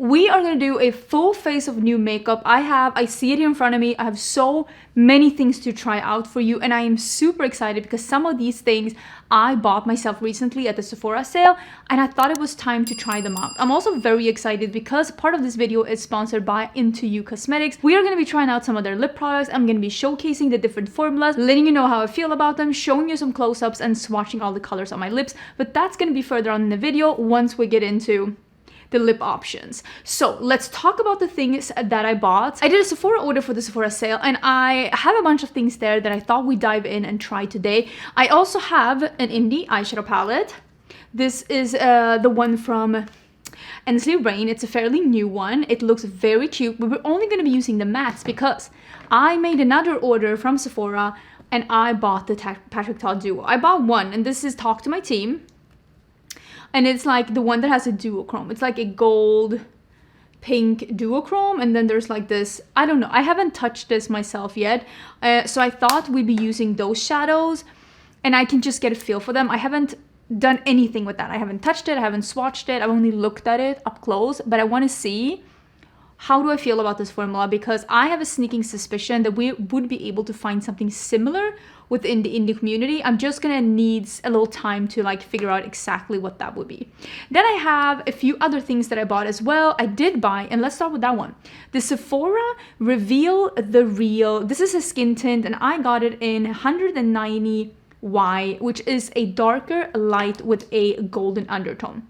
we are gonna do a full face of new makeup. I see it here in front of me. I have so many things to try out for you, and I am super excited because some of these things I bought myself recently at the Sephora sale, and I thought it was time to try them out. I'm also very excited because part of this video is sponsored by OPV Cosmetics. We are gonna be trying out some of their lip products. I'm gonna be showcasing the different formulas, letting you know how I feel about them, showing you some close-ups, and swatching all the colors on my lips. But that's gonna be further on in the video once we get into the lip options. So let's talk about the things that I bought. I did a Sephora order for the Sephora sale, and I have a bunch of things there that I thought we'd dive in and try today. I also have an indie eyeshadow palette. This is the one from Endlessly Rain. It's a fairly new one. It looks very cute, but we're only going to be using the mattes because I made another order from Sephora and I bought the Patrick Ta Duo. I bought one, and this is Talk to My Team. And it's like the one that has a duochrome. It's like a gold pink duochrome, and then there's like this, I don't know, I haven't touched this myself yet, so I thought we'd be using those shadows and I can just get a feel for them. I haven't done anything with that. I haven't touched it, I haven't swatched it, I've only looked at it up close, but I want to see how do I feel about this formula, because I have a sneaking suspicion that we would be able to find something similar within the indie community. I'm just gonna need a little time to like figure out exactly what that would be. Then I have a few other things that I bought as well. I did buy, and let's start with that one, the Sephora Reveal the Real. This is a skin tint, and I got it in 190Y, which is a darker light with a golden undertone.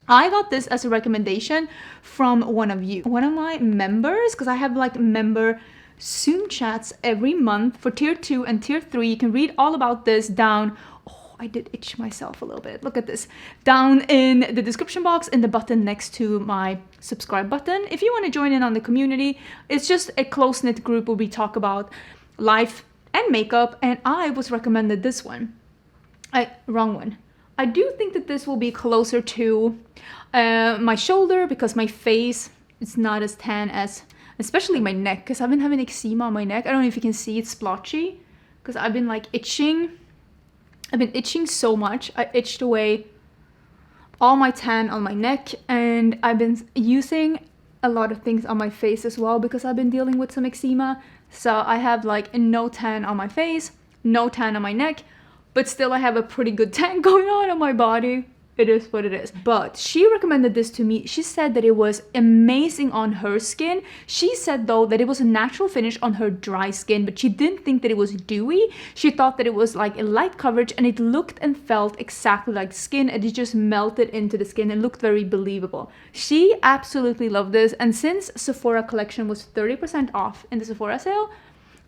I got this as a recommendation from one of you, one of my members, because I have like member Zoom chats every month for tier 2 and tier 3. You can read all about this down. Oh, I did itch myself a little bit. Look at this. Down in the description box in the button next to my subscribe button. If you want to join in on the community, it's just a close-knit group where we talk about life and makeup, and I was recommended this one. Wrong one. I do think that this will be closer to my shoulder because my face is not as tan as, especially my neck, because I've been having eczema on my neck. I don't know if you can see, it's splotchy because I've been like itching. I've been itching so much. I itched away all my tan on my neck, and I've been using a lot of things on my face as well because I've been dealing with some eczema. So I have like no tan on my face, no tan on my neck, but still I have a pretty good tan going on my body. It is what it is. But she recommended this to me. She said that it was amazing on her skin. She said though that it was a natural finish on her dry skin, but she didn't think that it was dewy. She thought that it was like a light coverage, and it looked and felt exactly like skin, and it just melted into the skin and looked very believable. She absolutely loved this, and since Sephora collection was 30% off in the Sephora sale,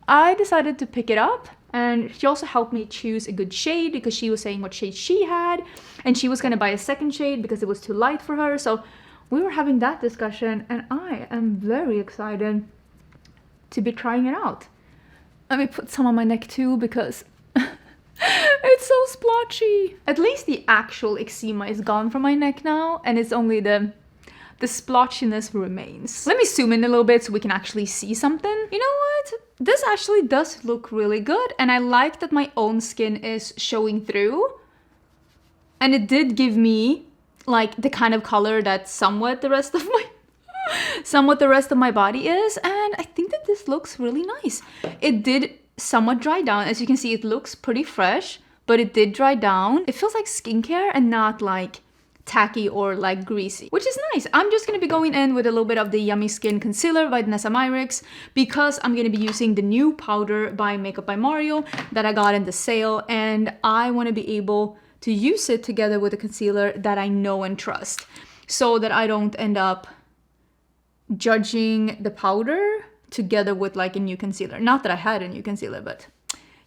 I decided to pick it up. And she also helped me choose a good shade because she was saying what shade she had, and she was going to buy a second shade because it was too light for her. So we were having that discussion, and I am very excited to be trying it out. Let me put some on my neck too because it's so splotchy. At least the actual eczema is gone from my neck now, and it's only the splotchiness remains. Let me zoom in a little bit so we can actually see something. You know what? This actually does look really good, and I like that my own skin is showing through. And it did give me like the kind of color that somewhat the rest of my body is, and I think that this looks really nice. It did somewhat dry down. As you can see, it looks pretty fresh, but it did dry down. It feels like skincare and not like tacky or like greasy, which is nice. I'm just gonna be going in with a little bit of the Yummy Skin Concealer by Vanessa Myricks because I'm gonna be using the new powder by Makeup by Mario that I got in the sale, and I want to be able to use it together with a concealer that I know and trust so that I don't end up judging the powder together with like a new concealer. Not that I had a new concealer, but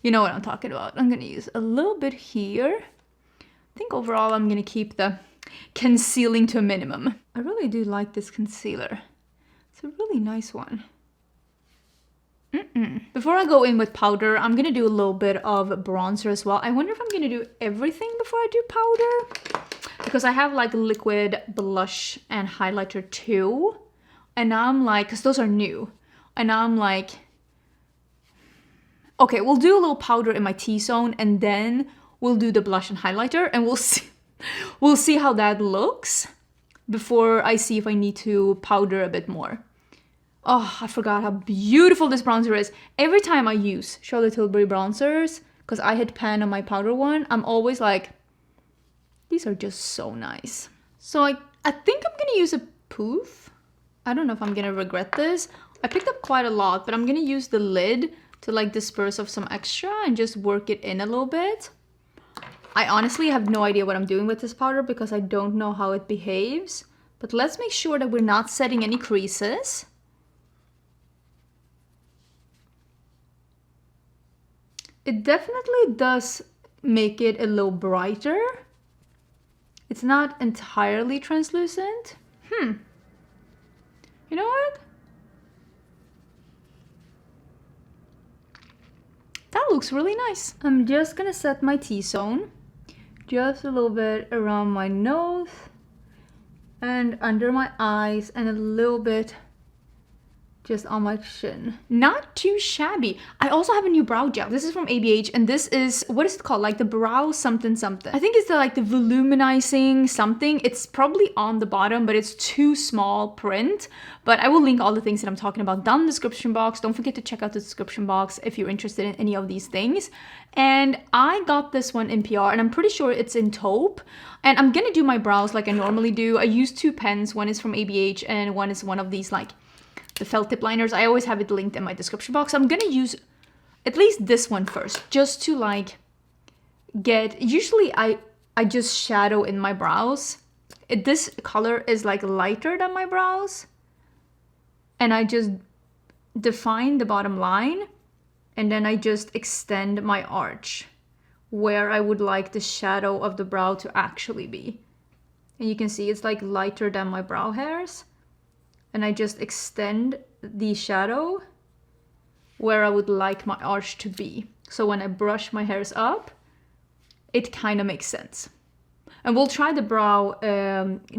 you know what I'm talking about. I'm gonna use a little bit here. I think overall I'm gonna keep the concealing to a minimum. I really do like this concealer. It's a really nice one. Before I go in with powder, I'm gonna do a little bit of bronzer as well. I wonder if I'm gonna do everything before I do powder, because I have like liquid blush and highlighter too, and now I'm like, because those are new, and now I'm like, okay, we'll do a little powder in my T-zone, and then we'll do the blush and highlighter, and we'll see how that looks. before I see if I need to powder a bit more. Oh, I forgot how beautiful this bronzer is. Every time I use Charlotte Tilbury bronzers, because I hit pan on my powder one, I'm always like, these are just so nice. So I think I'm gonna use a poof. I don't know if I'm gonna regret this. I picked up quite a lot, but I'm gonna use the lid to like disperse off some extra and just work it in a little bit. I honestly have no idea what I'm doing with this powder because I don't know how it behaves. But let's make sure that we're not setting any creases. It definitely does make it a little brighter. It's not entirely translucent. You know what? That looks really nice. I'm just gonna set my T-zone just a little bit around my nose and under my eyes and a little bit just on my chin. Not too shabby. I also have a new brow gel. This is from ABH and this is, what is it called? Like the brow something something. I think it's like the voluminizing something. It's probably on the bottom, but it's too small print. But I will link all the things that I'm talking about down in the description box. Don't forget to check out the description box if you're interested in any of these things. And I got this one in PR and I'm pretty sure it's in taupe. And I'm gonna do my brows like I normally do. I use 2 pens. One is from ABH and one is one of these like the felt tip liners. I always have it linked in my description box. I'm gonna use at least this one first, just to like get, usually I just shadow in my brows. This color is like lighter than my brows. And I just define the bottom line and then I just extend my arch where I would like the shadow of the brow to actually be. And you can see it's like lighter than my brow hairs. And I just extend the shadow where I would like my arch to be. So when I brush my hairs up, it kind of makes sense. And we'll try the brow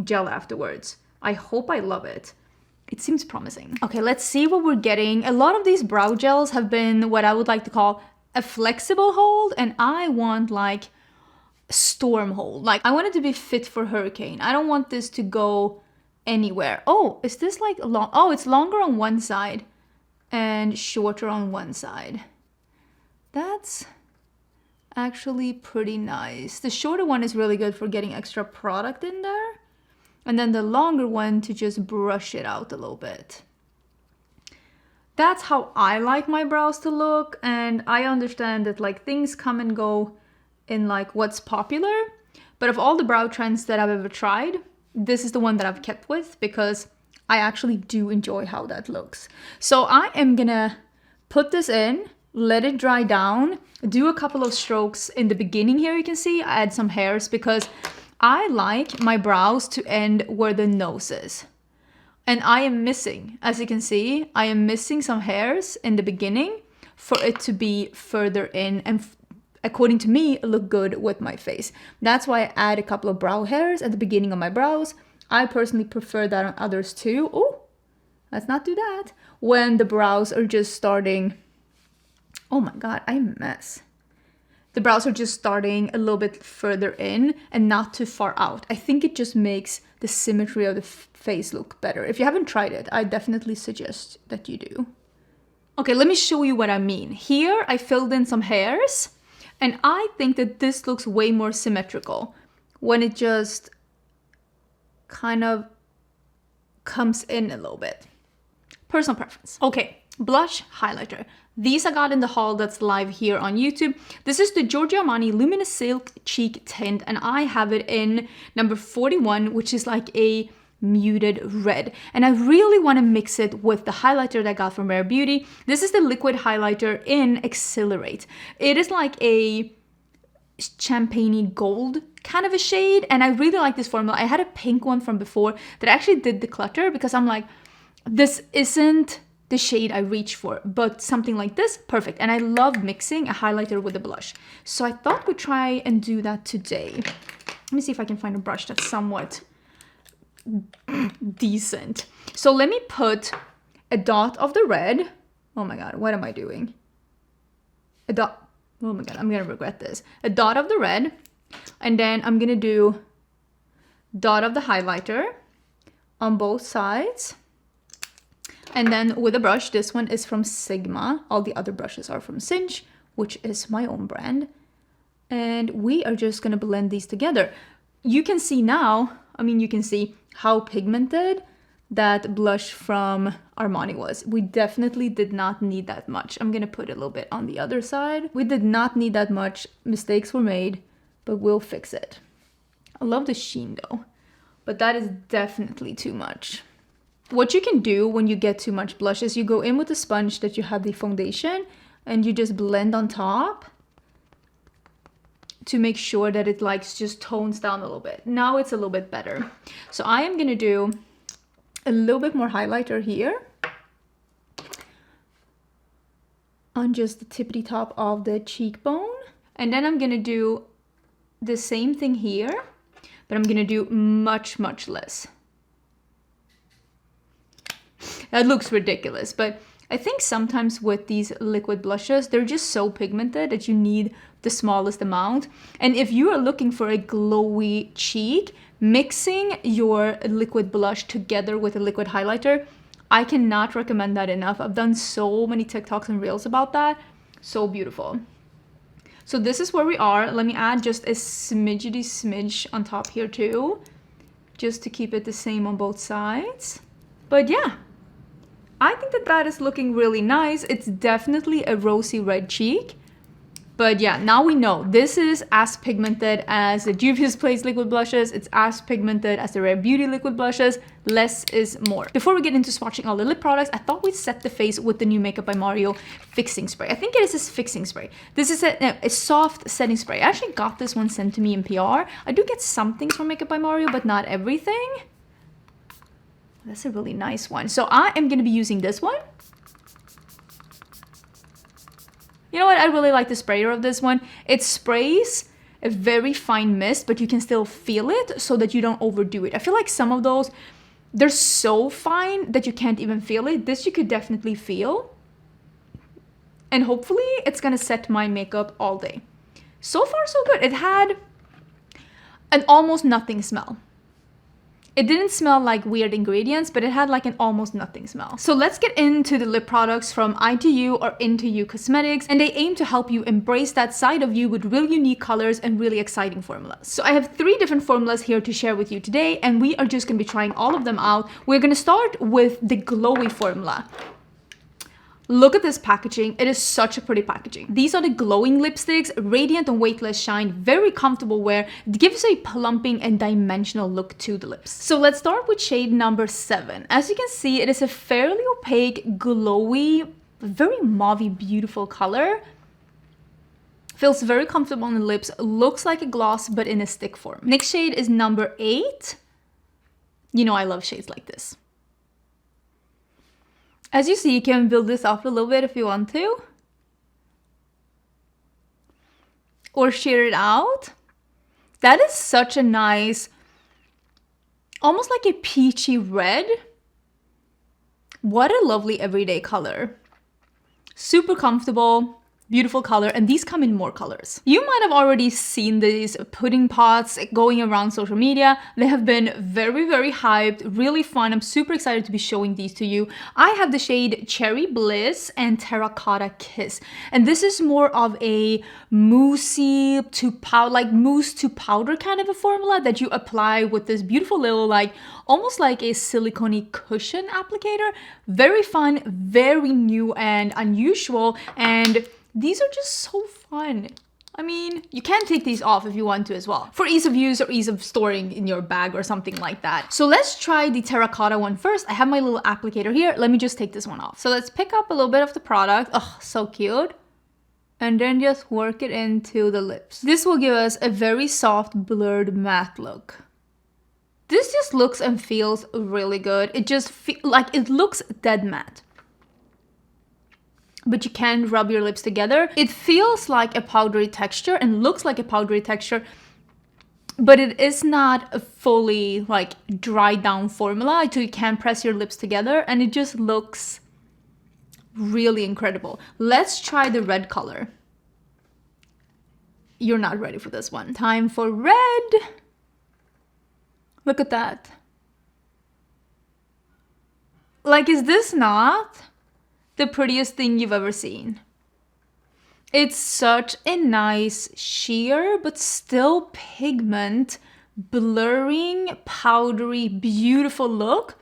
gel afterwards. I hope I love it. It seems promising. Okay, let's see what we're getting. A lot of these brow gels have been what I would like to call a flexible hold. And I want like storm hold. Like I want it to be fit for hurricane. I don't want this to go anywhere. Oh, is this like long? Oh, it's longer on one side and shorter on one side. That's actually pretty nice. The shorter one is really good for getting extra product in there. And then the longer one to just brush it out a little bit. That's how I like my brows to look. And I understand that like things come and go in like what's popular. But of all the brow trends that I've ever tried, this is the one that I've kept with because I actually do enjoy how that looks. So I am gonna put this in, let it dry down, do a couple of strokes in the beginning here. You can see I add some hairs because I like my brows to end where the nose is. And I am missing, as you can see, I am missing some hairs in the beginning for it to be further in and according to me, look good with my face. That's why I add a couple of brow hairs at the beginning of my brows. I personally prefer that on others too. Oh, let's not do that. When the brows are just starting, oh my God, I'm a mess. The brows are just starting a little bit further in and not too far out. I think it just makes the symmetry of the face look better. If you haven't tried it, I definitely suggest that you do. Okay, let me show you what I mean. Here, I filled in some hairs. And I think that this looks way more symmetrical when it just kind of comes in a little bit. Personal preference. Okay, blush highlighter. These I got in the haul that's live here on YouTube. This is the Giorgio Armani Luminous Silk Cheek Tint and I have it in number 41, which is like a muted red. And I really want to mix it with the highlighter that I got from Rare Beauty. This is the liquid highlighter in Accelerate. It is like a champagne-y gold kind of a shade and I really like this formula. I had a pink one from before that actually did declutter because I'm like, this isn't the shade I reach for, but something like this, perfect. And I love mixing a highlighter with a blush. So I thought we'd try and do that today. Let me see if I can find a brush that's somewhat decent. So let me put a dot of the red. Oh my God, what am I doing? A dot. Oh my God, I'm gonna regret this. A dot of the red. And then I'm gonna do dot of the highlighter. on both sides. And then with a brush, this one is from Sigma. All the other brushes are from Cinch, which is my own brand. And we are just gonna blend these together. You can see now, I mean, you can see how pigmented that blush from Armani was. We definitely did not need that much. I'm gonna put a little bit on the other side. We did not need that much. Mistakes were made, but we'll fix it. I love the sheen though, but that is definitely too much. What you can do when you get too much blush is you go in with the sponge that you have the foundation and you just blend on top to make sure that it like just tones down a little bit. Now it's a little bit better. So I am gonna do a little bit more highlighter here on just the tippity top of the cheekbone. And then I'm gonna do the same thing here, but I'm gonna do much, much less. That looks ridiculous, but I think sometimes with these liquid blushes, they're just so pigmented that you need the smallest amount. And if you are looking for a glowy cheek, mixing your liquid blush together with a liquid highlighter, I cannot recommend that enough. I've done so many TikToks and Reels about that. So beautiful. So this is where we are. Let me add just a smidgety smidge on top here too, just to keep it the same on both sides. But yeah, I think that that is looking really nice. It's definitely a rosy red cheek. But yeah, now we know this is as pigmented as the Juvia's Place liquid blushes. It's as pigmented as the Rare Beauty liquid blushes. Less is more. Before we get into swatching all the lip products, I thought we'd set the face with the new Makeup by Mario fixing spray. I think it is this fixing spray. This is a soft setting spray. I actually got this one sent to me in PR. I do get some things from Makeup by Mario, but not everything. That's a really nice one. So I am going to be using this one. You know what? I really like the sprayer of this one. It sprays a very fine mist, but you can still feel it so that you don't overdo it. I feel like some of those, they're so fine that you can't even feel it. This you could definitely feel. And hopefully it's going to set my makeup all day. So far, so good. It had an almost nothing smell. It didn't smell like weird ingredients, but it had like an almost nothing smell. So let's get into the lip products from I2U or Into You Cosmetics, and they aim to help you embrace that side of you with really unique colors and really exciting formulas. So I have 3 different formulas here to share with you today, and we are just gonna be trying all of them out. We're gonna start with the glowy formula. Look at this packaging. It is such a pretty packaging. These are the glowing lipsticks, radiant and weightless shine, very comfortable wear. It gives a plumping and dimensional look to the lips. So let's start with shade number 7. As you can see, it is a fairly opaque, glowy, very mauvey, beautiful color. Feels very comfortable on the lips, looks like a gloss, but in a stick form. Next shade is number 8. You know I love shades like this. As you see, you can build this up a little bit if you want to. Or sheer it out. That is such a nice, almost like a peachy red. What a lovely everyday color. Super comfortable. Beautiful color, and these come in more colors. You might have already seen these pudding pots going around social media. They have been very, very hyped, really fun. I'm super excited to be showing these to you. I have the shade Cherry Bliss and Terracotta Kiss, and this is more of a moussey to powder, like mousse to powder kind of a formula that you apply with this beautiful little, like almost like a silicone cushion applicator. Very fun, very new and unusual, and these are just so fun. I mean, you can take these off if you want to as well, for ease of use or ease of storing in your bag or something like that. So let's try the terracotta one first. I have my little applicator here. Let me just take this one off. So let's pick up a little bit of the product. Oh, so cute. And then just work it into the lips. This will give us a very soft, blurred matte look. This just looks and feels really good. It just like it looks dead matte. But you can rub your lips together. It feels like a powdery texture and looks like a powdery texture, but it is not a fully like dried down formula, so you can press your lips together and it just looks really incredible. Let's try the red color. You're not ready for this one. Time for red. Look at that. Like, is this not the prettiest thing you've ever seen? It's such a nice sheer, but still pigment, blurring, powdery, beautiful look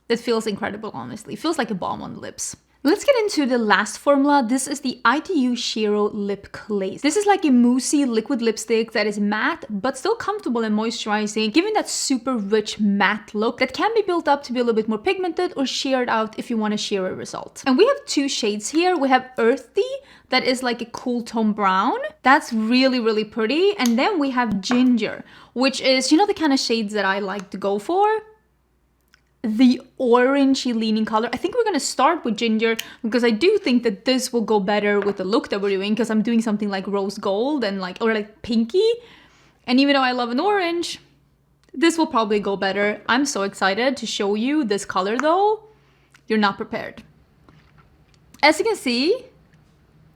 that feels incredible, honestly. Feels like a balm on the lips. Let's get into the last formula. This is the ITU Shiro Lip Glaze. This is like a moussey liquid lipstick that is matte, but still comfortable and moisturizing, giving that super rich matte look that can be built up to be a little bit more pigmented or sheared out if you want a sheerer result. And we have two shades here. We have Earthy, that is like a cool tone brown. That's really, really pretty. And then we have Ginger, which is, you know, the kind of shades that I like to go for. The orangey leaning color. I think we're gonna start with Ginger because I do think that this will go better with the look that we're doing, because I'm doing something like rose gold and like, or like pinky. And even though I love an orange, this will probably go better. I'm so excited to show you this color though. You're not prepared. As you can see,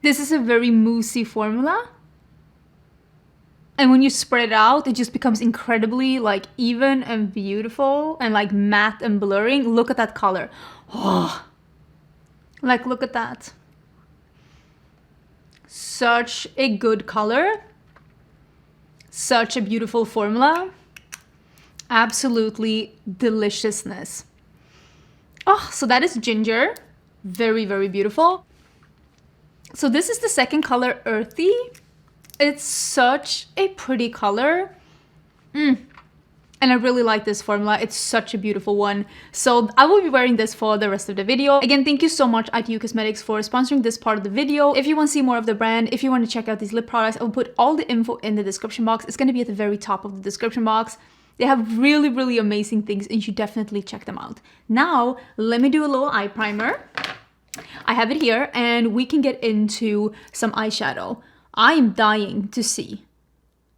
this is a very moussey formula. And when you spread it out, it just becomes incredibly like even and beautiful and like matte and blurring. Look at that color. Oh, like look at that. Such a good color. Such a beautiful formula. Absolutely deliciousness. Oh, so that is Ginger. Very, very beautiful. So this is the second color, Earthy. It's such a pretty color. And I really like this formula. It's such a beautiful one. So I will be wearing this for the rest of the video. Again, thank you so much ITU Cosmetics for sponsoring this part of the video. If you want to see more of the brand, if you want to check out these lip products, I will put all the info in the description box. It's going to be at the very top of the description box. They have really, really amazing things and you should definitely check them out. Now, let me do a little eye primer. I have it here and we can get into some eyeshadow. I am dying to see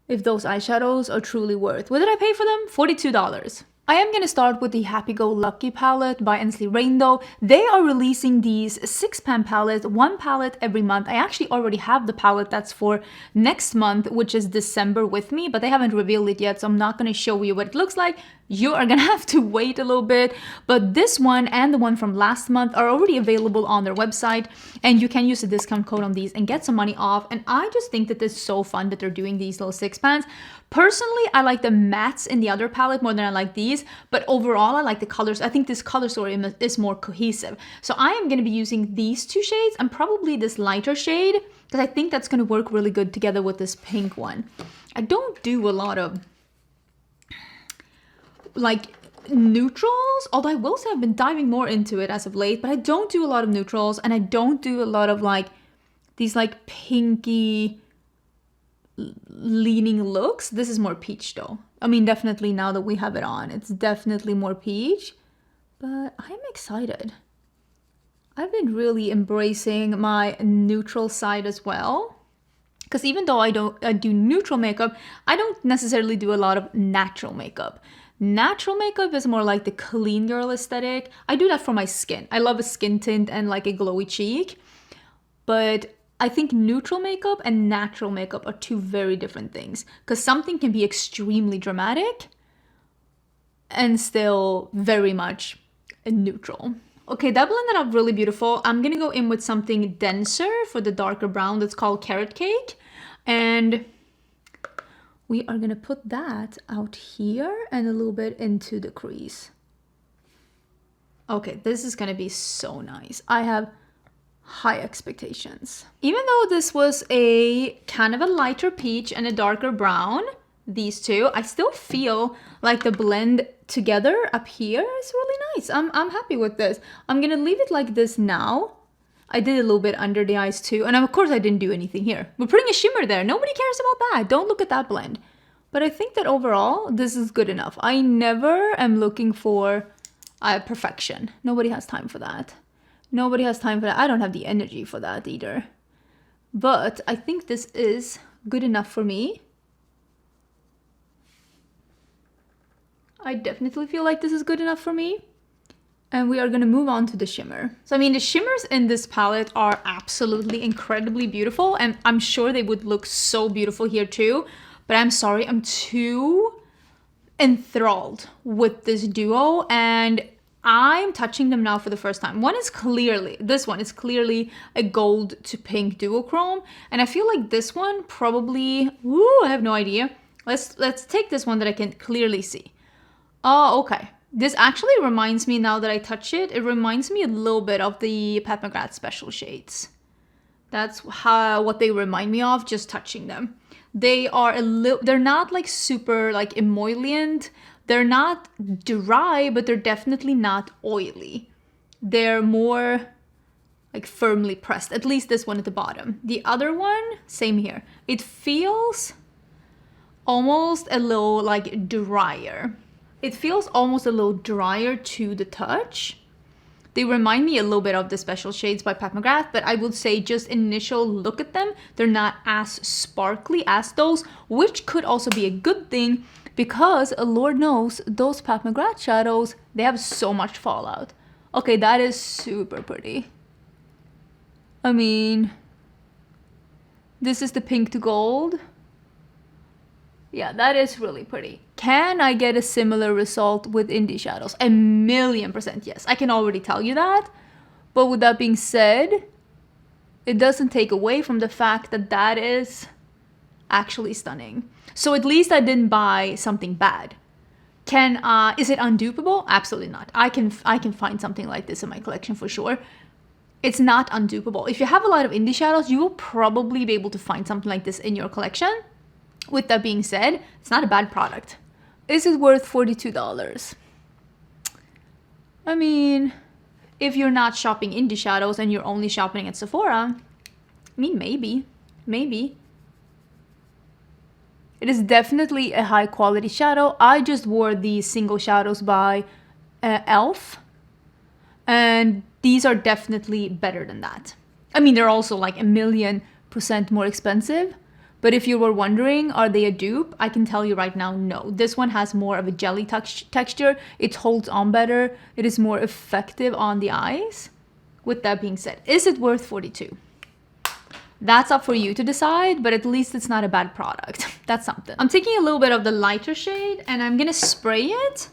if those eyeshadows are truly worth. What did I pay for them? $42. I am going to start with the Happy Go Lucky palette by Ensley Rain though. They are releasing these 6-pan palettes, one palette every month. I actually already have the palette that's for next month, which is December with me, but they haven't revealed it yet, so I'm not going to show you what it looks like. You are gonna have to wait a little bit, but this one and the one from last month are already available on their website and you can use a discount code on these and get some money off. And I just think that it's so fun that they're doing these little 6-pans. Personally, I like the mattes in the other palette more than I like these, but overall I like the colors. I think this color story is more cohesive. So I am gonna be using these two shades and probably this lighter shade because I think that's gonna work really good together with this pink one. I don't do a lot of like neutrals, although I will say I've been diving more into it as of late, but I don't do a lot of neutrals and I don't do a lot of like these like pinky leaning looks. This is more peach though. I mean, definitely now that we have it on, it's definitely more peach, but I'm excited. I've been really embracing my neutral side as well. Because even though I do neutral makeup, I don't necessarily do a lot of natural makeup. Natural makeup is more like the clean girl aesthetic. I do that for my skin. I love a skin tint and like a glowy cheek. But I think neutral makeup and natural makeup are two very different things. Because something can be extremely dramatic and still very much neutral. Okay, that blended up really beautiful. I'm gonna go in with something denser for the darker brown that's called Carrot Cake. And we are gonna put that out here and a little bit into the crease. Okay, this is gonna be so nice. I have high expectations. Even though this was a kind of a lighter peach and a darker brown, these two, I still feel like the blend together up here is really nice. I'm happy with this. I'm gonna leave it like this now. I did a little bit under the eyes too. And of course I didn't do anything here. We're putting a shimmer there. Nobody cares about that. Don't look at that blend. But I think that overall, this is good enough. I never am looking for perfection. Nobody has time for that. Nobody has time for that. I don't have the energy for that either. But I think this is good enough for me. I definitely feel like this is good enough for me. And we are going to move on to the shimmer. So, I mean, the shimmers in this palette are absolutely incredibly beautiful. And I'm sure they would look so beautiful here too. But I'm sorry, I'm too enthralled with this duo. And I'm touching them now for the first time. This one is clearly a gold to pink duochrome. And I feel like this one probably, I have no idea. Let's take this one that I can clearly see. Oh, okay. This actually reminds me, now that I touch it, it reminds me a little bit of the Pat McGrath special shades. That's what they remind me of, just touching them. They are they're not like super like emollient. They're not dry, but they're definitely not oily. They're more like firmly pressed, at least this one at the bottom. The other one, same here. It feels almost a little like drier. It feels almost a little drier to the touch. They remind me a little bit of the special shades by Pat McGrath, but I would say just initial look at them, they're not as sparkly as those, which could also be a good thing because Lord knows those Pat McGrath shadows, they have so much fallout. Okay, that is super pretty. I mean, this is the pink to gold. Yeah, that is really pretty. Can I get a similar result with indie shadows? 1,000,000% yes. I can already tell you that. But with that being said, it doesn't take away from the fact that that is actually stunning. So at least I didn't buy something bad. Is it undupable? Absolutely not. I can find something like this in my collection for sure. It's not undupable. If you have a lot of indie shadows, you will probably be able to find something like this in your collection. With that being said, it's not a bad product. Is it worth $42? I mean, if you're not shopping indie shadows and you're only shopping at Sephora, I mean, maybe. It is definitely a high quality shadow. I just wore these single shadows by e.l.f. And these are definitely better than that. I mean, they're also like 1,000,000% more expensive. But if you were wondering, are they a dupe? I can tell you right now, no. This one has more of a jelly texture. It holds on better. It is more effective on the eyes. With that being said, is it worth $42? That's up for you to decide, but at least it's not a bad product. That's something. I'm taking a little bit of the lighter shade and I'm gonna spray it.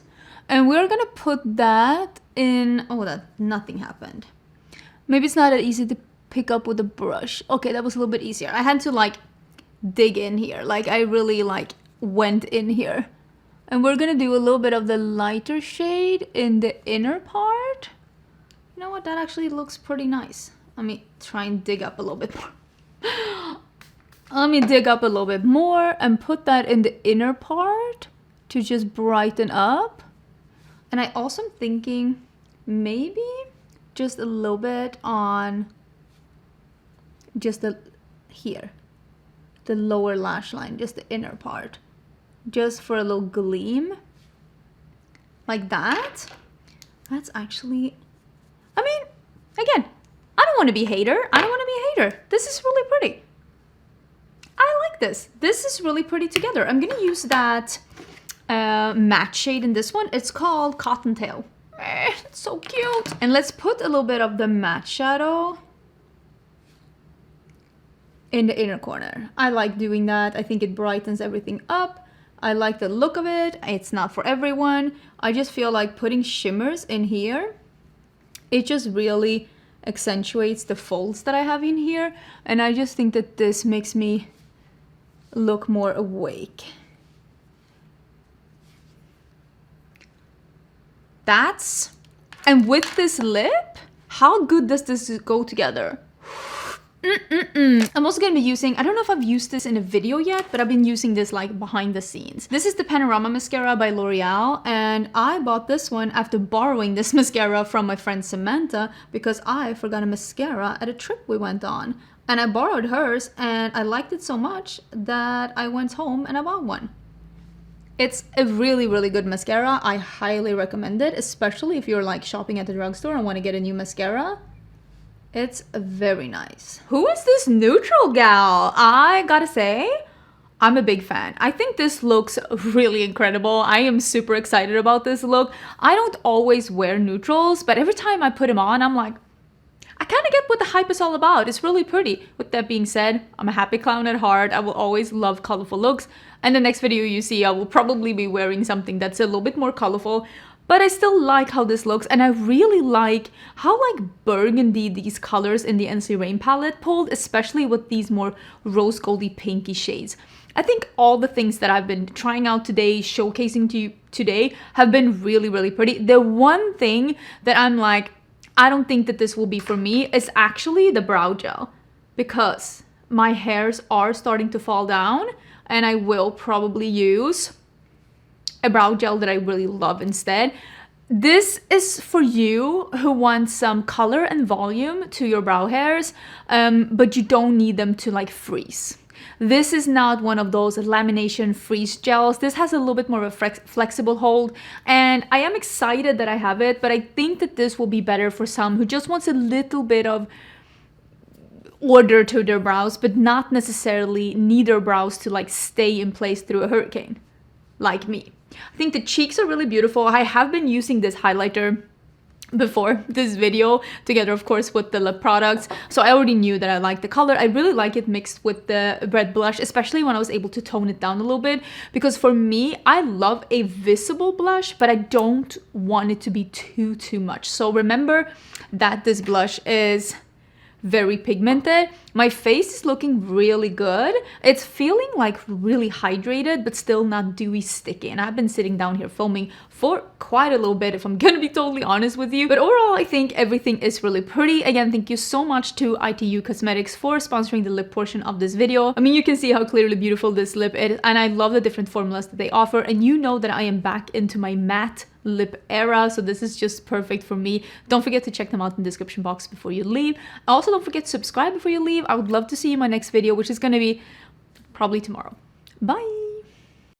And we're gonna put that in, nothing happened. Maybe it's not that easy to pick up with a brush. Okay, that was a little bit easier. I had to like dig in here, like I really like went in here. And we're gonna do a little bit of the lighter shade in the inner part. You know what, that actually looks pretty nice. Let me try and dig up a little bit more. Let me dig up a little bit more and put that in the inner part to just brighten up. And I also am thinking maybe just a little bit on just here, the lower lash line, just the inner part, just for a little gleam like that. That's actually, I mean, again, I don't want to be a hater. This is really pretty. I like this. This is really pretty together. I'm gonna use that matte shade in this one. It's called Cottontail. It's so cute. And let's put a little bit of the matte shadow in the inner corner. I like doing that. I think it brightens everything up. I like the look of it. It's not for everyone. I just feel like putting shimmers in here, it just really accentuates the folds that I have in here. And I just think that this makes me look more awake. And with this lip, how good does this go together? I'm also gonna be using, I don't know if I've used this in a video yet, but I've been using this like behind the scenes. This is the Panorama Mascara by L'Oreal, and I bought this one after borrowing this mascara from my friend Samantha because I forgot a mascara at a trip we went on. And I borrowed hers and I liked it so much that I went home and I bought one. It's a really, really good mascara. I highly recommend it, especially if you're like shopping at the drugstore and want to get a new mascara. It's very nice. Who is this neutral gal? I gotta say, I'm a big fan. I think this looks really incredible. I am super excited about this look. I don't always wear neutrals, but every time I put them on, I'm like, I kind of get what the hype is all about. It's really pretty. With that being said, I'm a happy clown at heart. I will always love colorful looks. And the next video you see, I will probably be wearing something that's a little bit more colorful. but I still like how this looks, and I really like how like burgundy these colors in the NC Rain palette pulled, especially with these more rose goldy pinky shades. I think all the things that I've been trying out today, showcasing to you today, have been really, really pretty. The one thing that I'm like, I don't think that this will be for me is actually the brow gel, because my hairs are starting to fall down, and I will probably use a brow gel that I really love instead. This is for you who want some color and volume to your brow hairs, but you don't need them to like freeze. This is not one of those lamination freeze gels. This has a little bit more of a flexible hold, and I am excited that I have it, but I think that this will be better for some who just wants a little bit of order to their brows, but not necessarily need their brows to like stay in place through a hurricane, like me. I think the cheeks are really beautiful. I have been using this highlighter before this video together, of course, with the lip products, so I already knew that I liked the color. I really like it mixed with the red blush, especially when I was able to tone it down a little bit, because for me, I love a visible blush, but I don't want it to be too much. So remember that this blush is very pigmented. My face is looking really good. It's feeling like really hydrated, but still not dewy sticky. And I've been sitting down here filming for quite a little bit, if I'm gonna be totally honest with you. But overall, I think everything is really pretty. Again, thank you so much to ITU Cosmetics for sponsoring the lip portion of this video. I mean, you can see how clearly beautiful this lip is, and I love the different formulas that they offer. And you know that I am back into my matte lip era, so this is just perfect for me. Don't forget to check them out in the description box before you leave. Also, don't forget to subscribe before you leave. I would love to see you in my next video, which is gonna be probably tomorrow. Bye!